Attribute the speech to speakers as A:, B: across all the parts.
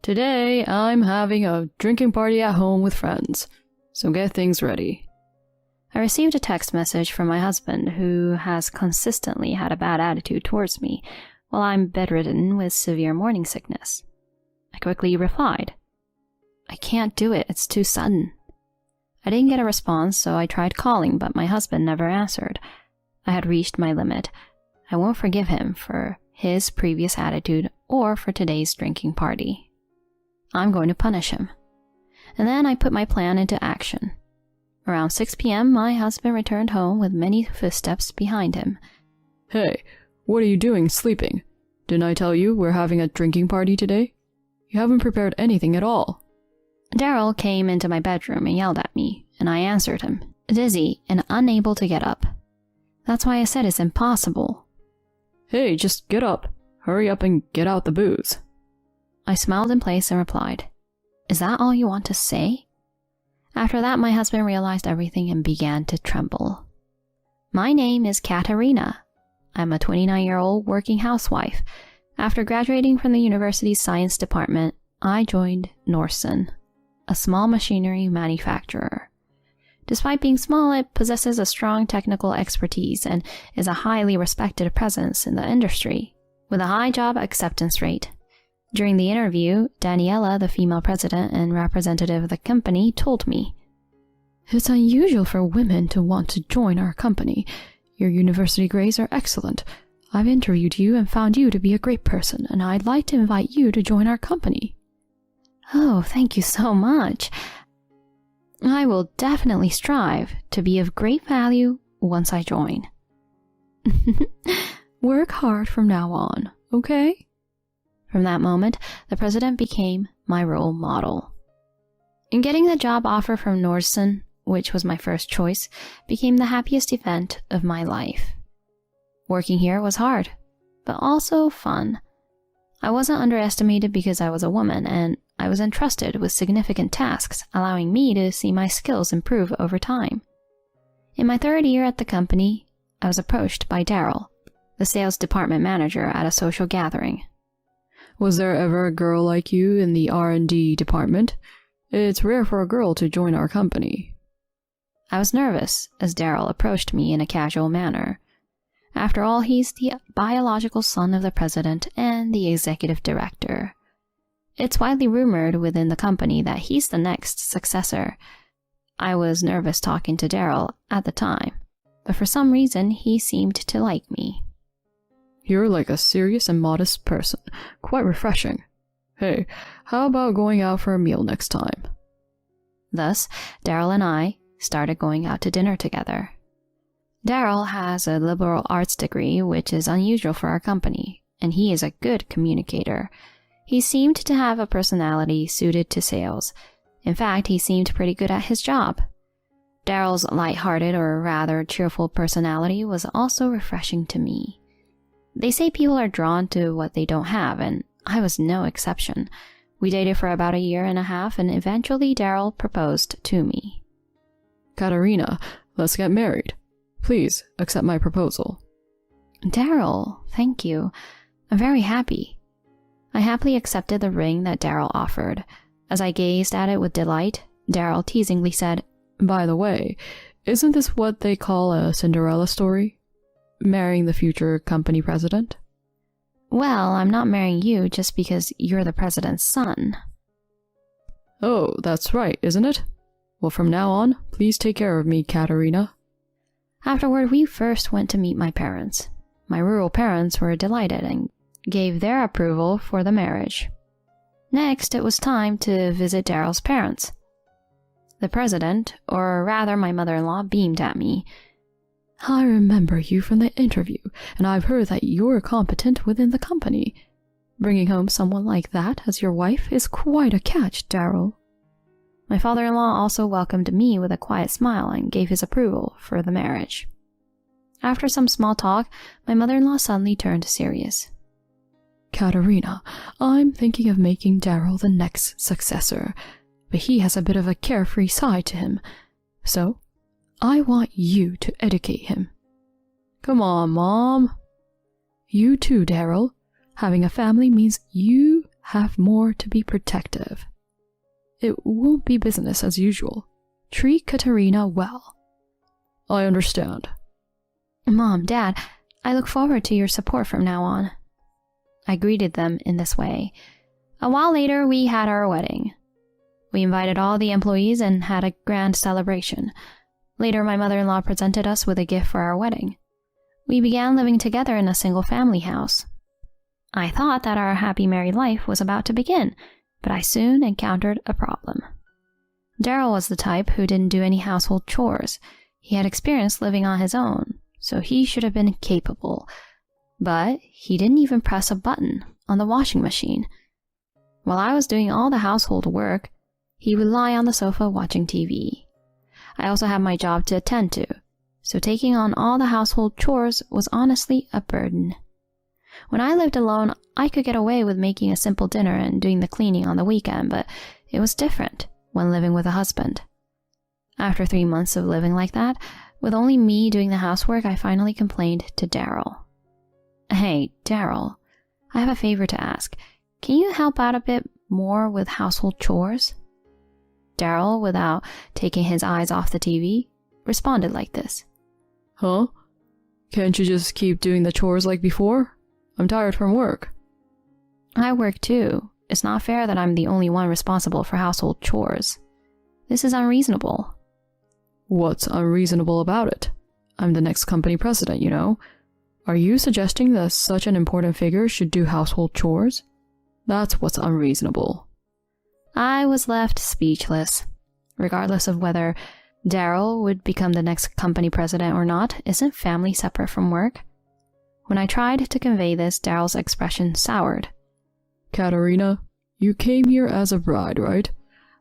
A: Today, I'm having a drinking party at home with friends, so get things ready.
B: I received a text message from my husband, who has consistently had a bad attitude towards me while I'm bedridden with severe morning sickness. I quickly replied, "I can't do it, it's too sudden." I didn't get a response, so I tried calling, but my husband never answered. I had reached my limit. I won't forgive him for his previous attitude or for today's drinking party. I'm going to punish him. And then I put my plan into action. Around 6 p.m., my husband returned home with many footsteps behind him.
A: Hey, what are you doing sleeping? Didn't I tell you we're having a drinking party today? You haven't prepared anything at all.
B: Daryl came into my bedroom and yelled at me, and I answered him, dizzy and unable to get up. That's why I said it's impossible.
A: Hey, just get up. Hurry up and get out the booze.
B: I smiled in place and replied, "Is that all you want to say?" After that, my husband realized everything and began to tremble. My name is Katerina. I'm a 29-year-old working housewife. After graduating from the university's science department, I joined Nordson, a small machinery manufacturer. Despite being small, it possesses a strong technical expertise and is a highly respected presence in the industry, with a high job acceptance rate. During the interview, Daniela, the female president and representative of the company, told me, "It's unusual for women to want to join our company. Your university grades are excellent. I've interviewed you and found you to be a great person, and I'd like to invite you to join our company." "Oh, thank you so much. I will definitely strive to be of great value once I join." "Work hard from now on, okay?" From that moment, the president became my role model. In getting the job offer from Nordson, which was my first choice, became the happiest event of my life. Working here was hard, but also fun. I wasn't underestimated because I was a woman, and I was entrusted with significant tasks, allowing me to see my skills improve over time. In my third year at the company, I was approached by Daryl, the sales department manager, at a social gathering.
A: Was there ever a girl like you in the R&D department? It's rare for a girl to join our company.
B: I was nervous as Daryl approached me in a casual manner. After all, he's the biological son of the president and the executive director. It's widely rumored within the company that he's the next successor. I was nervous talking to Daryl at the time, but for some reason he seemed to like me.
A: You're like a serious and modest person. Quite refreshing. Hey, how about going out for a meal next time?
B: Thus, Daryl and I started going out to dinner together. Daryl has a liberal arts degree, which is unusual for our company, and he is a good communicator. He seemed to have a personality suited to sales. In fact, he seemed pretty good at his job. Daryl's lighthearted, or rather cheerful personality was also refreshing to me. They say people are drawn to what they don't have, and I was no exception. We dated for about a year and a half, and eventually Daryl proposed to me.
A: Katerina, let's get married. Please accept my proposal.
B: Daryl, thank you. I'm very happy. I happily accepted the ring that Daryl offered. As I gazed at it with delight, Daryl teasingly said,
A: "By the way, isn't this what they call a Cinderella story? Marrying the future company president?"
B: "Well, I'm not marrying you just because you're the president's son."
A: "Oh, that's right, isn't it? Well, from now on, please take care of me, Katerina."
B: Afterward, we first went to meet my parents. My rural parents were delighted and gave their approval for the marriage. Next, it was time to visit Daryl's parents. The president, or rather my mother-in-law, beamed at me.
A: "I remember you from the interview, and I've heard that you're competent within the company. Bringing home someone like that as your wife is quite a catch, Daryl."
B: My father-in-law also welcomed me with a quiet smile and gave his approval for the marriage. After some small talk, my mother-in-law suddenly turned serious.
A: "Katerina, I'm thinking of making Daryl the next successor, but he has a bit of a carefree side to him, so I want you to educate him." "Come on, Mom." "You too, Daryl. Having a family means you have more to be protective. It won't be business as usual. Treat Katerina well. I understand.
B: Mom, Dad, I look forward to your support from now on. I greeted them in this way. A while later, we had our wedding. We invited all the employees and had a grand celebration. Later, my mother-in-law presented us with a gift for our wedding. We began living together in a single-family house. I thought that our happy married life was about to begin, but I soon encountered a problem. Daryl was the type who didn't do any household chores. He had experience living on his own, so he should have been capable. But he didn't even press a button on the washing machine. While I was doing all the household work, he would lie on the sofa watching TV. I also had my job to attend to, so taking on all the household chores was honestly a burden. When I lived alone, I could get away with making a simple dinner and doing the cleaning on the weekend, but it was different when living with a husband. After 3 months of living like that, with only me doing the housework, I finally complained to Daryl. Hey, Daryl, I have a favor to ask. Can you help out a bit more with household chores? Daryl, without taking his eyes off the TV, responded like this.
A: Huh? Can't you just keep doing the chores like before? I'm tired from work.
B: I work too. It's not fair that I'm the only one responsible for household chores. This is unreasonable.
A: What's unreasonable about it? I'm the next company president, you know. Are you suggesting that such an important figure should do household chores? That's what's unreasonable.
B: I was left speechless. Regardless of whether Daryl would become the next company president or not, isn't family separate from work? When I tried to convey this, Daryl's expression soured.
A: Katerina, you came here as a bride, right?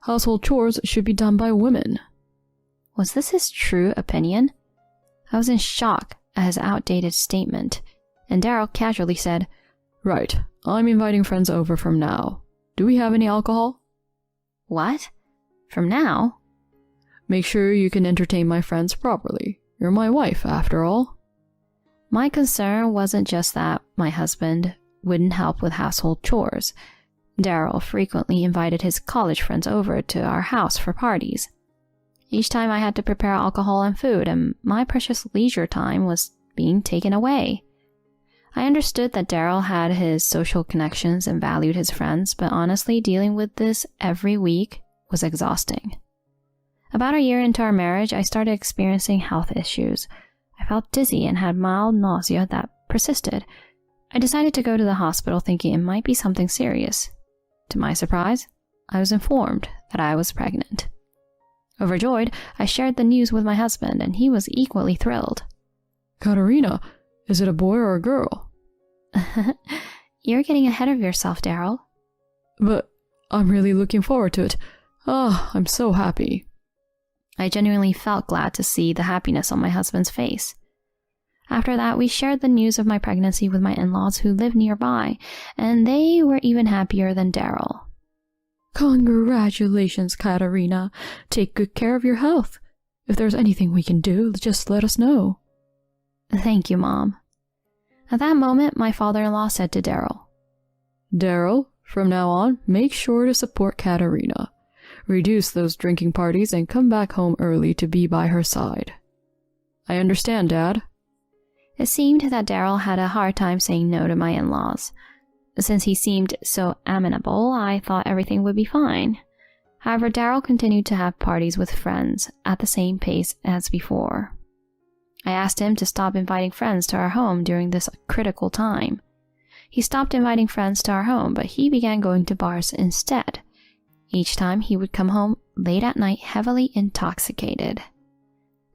A: Household chores should be done by women.
B: Was this his true opinion? I was in shock at his outdated statement, and Daryl casually said,
A: Right, I'm inviting friends over from now. Do we have any alcohol?
B: What? From now?
A: Make sure you can entertain my friends properly. You're my wife, after all.
B: My concern wasn't just that my husband wouldn't help with household chores. Daryl frequently invited his college friends over to our house for parties. Each time I had to prepare alcohol and food, and my precious leisure time was being taken away. I understood that Daryl had his social connections and valued his friends, but honestly, dealing with this every week was exhausting. About a year into our marriage, I started experiencing health issues. I felt dizzy and had mild nausea that persisted. I decided to go to the hospital thinking it might be something serious. To my surprise, I was informed that I was pregnant. Overjoyed, I shared the news with my husband, and he was equally thrilled.
A: Katerina, is it a boy or a girl?
B: You're getting ahead of yourself, Daryl.
A: But I'm really looking forward to it. I'm so happy.
B: I genuinely felt glad to see the happiness on my husband's face. After that, we shared the news of my pregnancy with my in-laws who live nearby, and they were even happier than Daryl.
A: Congratulations, Katerina. Take good care of your health. If there's anything we can do, just let us know.
B: Thank you, Mom. At that moment, my father-in-law said to Daryl,
A: Daryl, from now on, make sure to support Katerina. Reduce those drinking parties and come back home early to be by her side. I understand, Dad.
B: It seemed that Daryl had a hard time saying no to my in-laws. Since he seemed so amenable, I thought everything would be fine. However, Daryl continued to have parties with friends at the same pace as before. I asked him to stop inviting friends to our home during this critical time. He stopped inviting friends to our home, but he began going to bars instead. Each time he would come home late at night heavily intoxicated.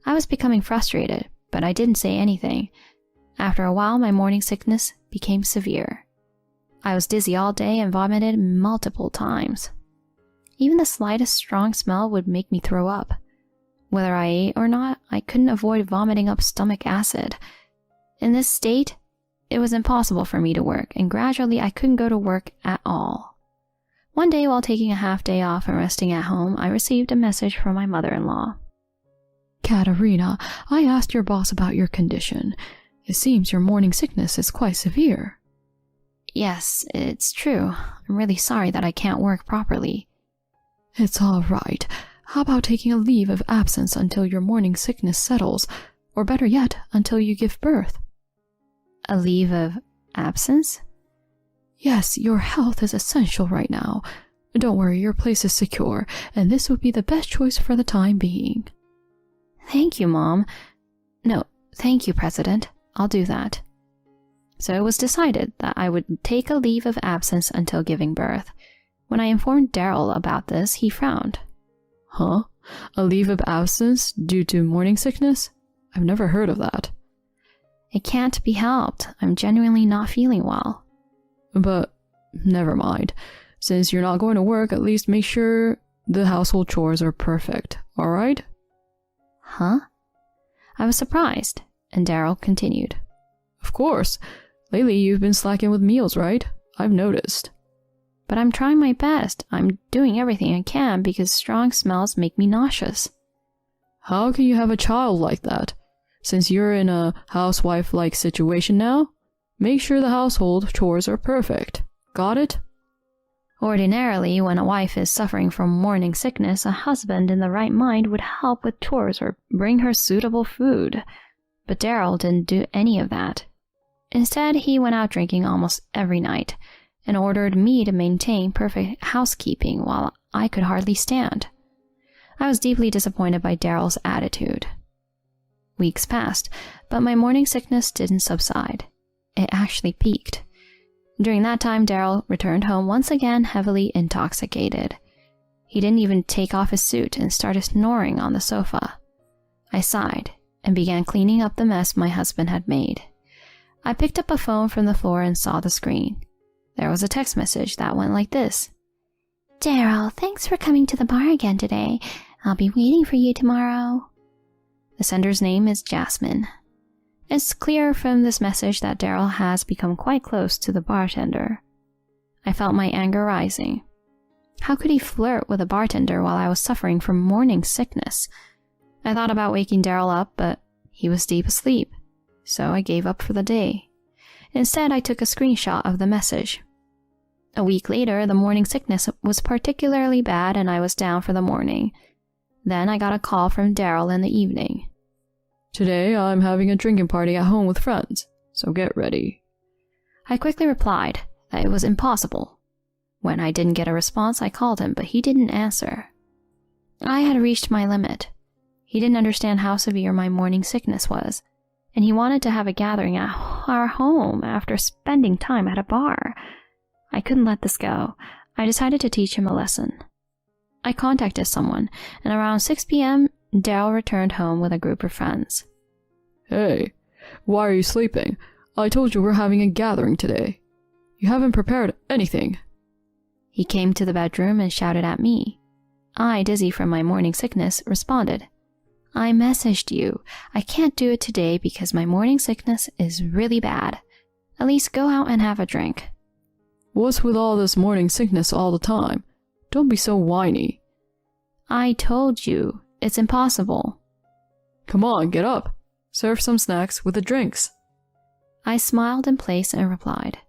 B: I was becoming frustrated, but I didn't say anything. After a while, my morning sickness became severe. I was dizzy all day and vomited multiple times. Even the slightest strong smell would make me throw up. Whether I ate or not, I couldn't avoid vomiting up stomach acid. In this state, it was impossible for me to work, and gradually I couldn't go to work at all. One day, while taking a half day off and resting at home, I received a message from my mother-in-law.
A: Katerina, I asked your boss about your condition. It seems your morning sickness is quite severe.
B: Yes, it's true. I'm really sorry that I can't work properly.
A: It's all right. How about taking a leave of absence until your morning sickness settles, or better yet, until you give birth?
B: A leave of absence?
A: Yes, your health is essential right now. Don't worry, your place is secure, and this would be the best choice for the time being.
B: Thank you, Mom. No, thank you, President. I'll do that. So it was decided that I would take a leave of absence until giving birth. When I informed Daryl about this, he frowned.
A: Huh? A leave of absence due to morning sickness? I've never heard of that.
B: It can't be helped. I'm genuinely not feeling well.
A: But never mind. Since you're not going to work, at least make sure the household chores are perfect, alright?
B: Huh? I was surprised, and Daryl continued.
A: Of course. Lately you've been slacking with meals, right? I've noticed.
B: But I'm trying my best. I'm doing everything I can because strong smells make me nauseous.
A: How can you have a child like that? Since you're in a housewife-like situation now, make sure the household chores are perfect. Got it?
B: Ordinarily, when a wife is suffering from morning sickness, a husband in the right mind would help with chores or bring her suitable food. But Daryl didn't do any of that. Instead, he went out drinking almost every night and ordered me to maintain perfect housekeeping while I could hardly stand. I was deeply disappointed by Daryl's attitude. Weeks passed, but my morning sickness didn't subside. It actually peaked. During that time, Daryl returned home once again heavily intoxicated. He didn't even take off his suit and started snoring on the sofa. I sighed and began cleaning up the mess my husband had made. I picked up a phone from the floor and saw the screen. There was a text message that went like this. Daryl, thanks for coming to the bar again today. I'll be waiting for you tomorrow. The sender's name is Jasmine. It's clear from this message that Daryl has become quite close to the bartender. I felt my anger rising. How could he flirt with a bartender while I was suffering from morning sickness? I thought about waking Daryl up, but he was deep asleep, so I gave up for the day. Instead, I took a screenshot of the message. A week later, the morning sickness was particularly bad and I was down for the morning. Then I got a call from Daryl in the evening.
A: Today I'm having a drinking party at home with friends, so get ready.
B: I quickly replied that it was impossible. When I didn't get a response, I called him, but he didn't answer. I had reached my limit. He didn't understand how severe my morning sickness was, and he wanted to have a gathering at our home after spending time at a bar. I couldn't let this go. I decided to teach him a lesson. I contacted someone, and around 6 p.m., Daryl returned home with a group of friends.
A: Hey, why are you sleeping? I told you we're having a gathering today. You haven't prepared anything.
B: He came to the bedroom and shouted at me. I, dizzy from my morning sickness, responded, I messaged you. I can't do it today because my morning sickness is really bad. At least go out and have a drink.
A: What's with all this morning sickness all the time? Don't be so whiny.
B: I told you. It's impossible.
A: Come on, get up. Serve some snacks with the drinks.
B: I smiled in place and replied,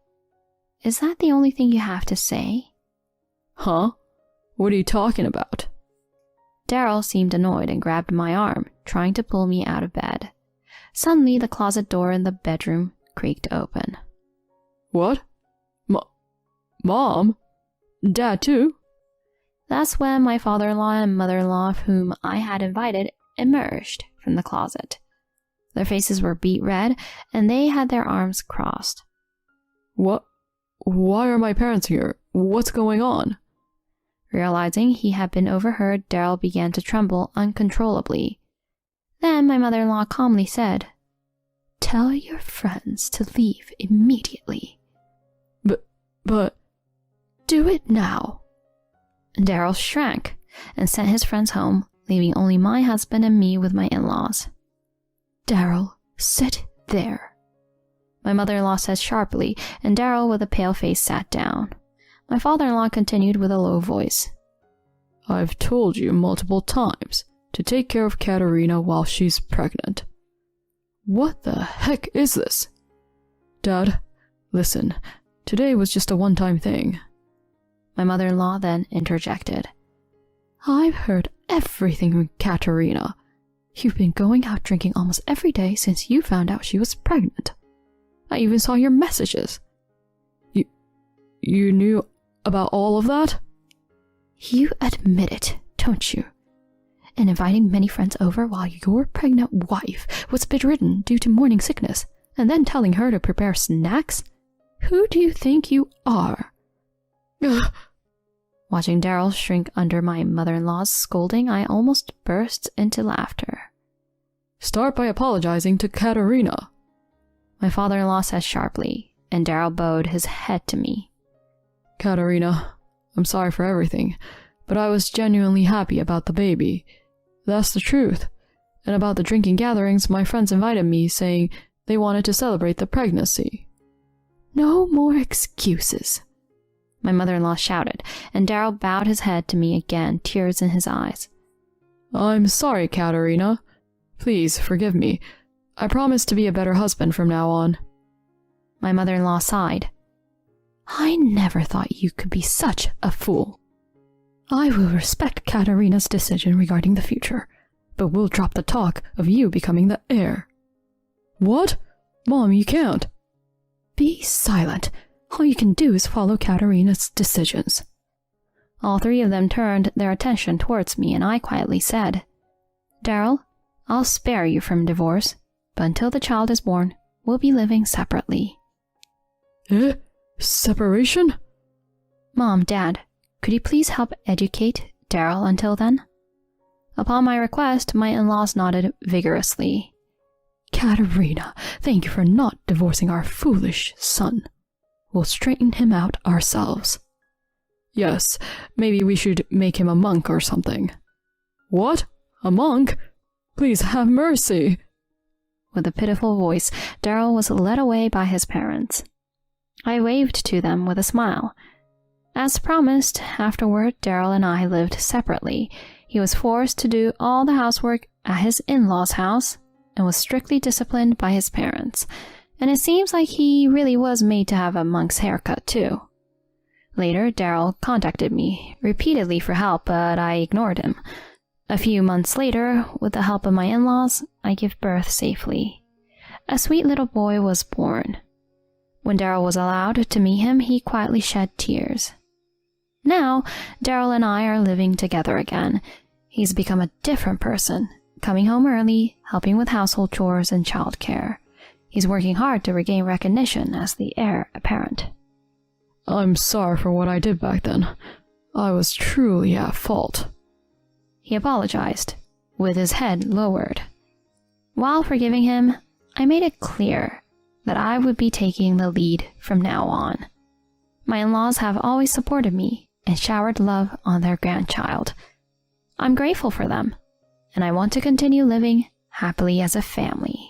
B: Is that the only thing you have to say?
A: Huh? What are you talking about?
B: Daryl seemed annoyed and grabbed my arm, trying to pull me out of bed. Suddenly, the closet door in the bedroom creaked open.
A: What? Mom? Dad too?
B: That's when my father-in-law and mother-in-law, whom I had invited, emerged from the closet. Their faces were beet red, and they had their arms crossed.
A: What? Why are my parents here? What's going on?
B: Realizing he had been overheard, Daryl began to tremble uncontrollably. Then my mother-in-law calmly said, Tell your friends to leave immediately.
A: But...
B: Do it now. Daryl shrank and sent his friends home, leaving only my husband and me with my in-laws. Daryl, sit there. My mother-in-law said sharply, and Daryl with a pale face sat down. My father-in-law continued with a low voice.
A: I've told you multiple times to take care of Katerina while she's pregnant. What the heck is this? Dad, listen. Today was just a one-time thing.
B: My mother-in-law then interjected.
A: I've heard everything from Katerina. You've been going out drinking almost every day since you found out she was pregnant. I even saw your messages. You knew about all of that? You admit it, don't you? And inviting many friends over while your pregnant wife was bedridden due to morning sickness, and then telling her to prepare snacks? Who do you think you are? Ugh.
B: Watching Daryl shrink under my mother-in-law's scolding, I almost burst into laughter.
A: Start by apologizing to Katerina.
B: My father-in-law said sharply, and Daryl bowed his head to me.
A: Katerina, I'm sorry for everything, but I was genuinely happy about the baby. That's the truth. And about the drinking gatherings, my friends invited me, saying they wanted to celebrate the pregnancy. No more excuses, my mother-in-law shouted, and Daryl bowed his head to me again, tears in his eyes. I'm sorry, Katerina. Please forgive me. I promise to be a better husband from now on. My mother-in-law sighed. I never thought you could be such a fool. I will respect Katerina's decision regarding the future, but we'll drop the talk of you becoming the heir. What? Mom, you can't. Be silent. All you can do is follow Katerina's decisions. All three of them turned their attention towards me, and I quietly said, Daryl, I'll spare you from divorce, but until the child is born, we'll be living separately. Separation? Mom, Dad, could you please help educate Daryl until then? Upon my request, my in-laws nodded vigorously. Katerina, thank you for not divorcing our foolish son. We'll straighten him out ourselves. Yes, maybe we should make him a monk or something. What? A monk? Please have mercy. With a pitiful voice, Daryl was led away by his parents. I waved to them with a smile. As promised, afterward, Daryl and I lived separately. He was forced to do all the housework at his in-laws' house and was strictly disciplined by his parents. And it seems like he really was made to have a monk's haircut, too. Later, Daryl contacted me repeatedly for help, but I ignored him. A few months later, with the help of my in-laws, I gave birth safely. A sweet little boy was born. When Daryl was allowed to meet him, he quietly shed tears. Now, Daryl and I are living together again. He's become a different person, coming home early, helping with household chores and childcare. He's working hard to regain recognition as the heir apparent. I'm sorry for what I did back then. I was truly at fault. He apologized, with his head lowered. While forgiving him, I made it clear that I would be taking the lead from now on. My in-laws have always supported me and showered love on their grandchild. I'm grateful for them, and I want to continue living happily as a family.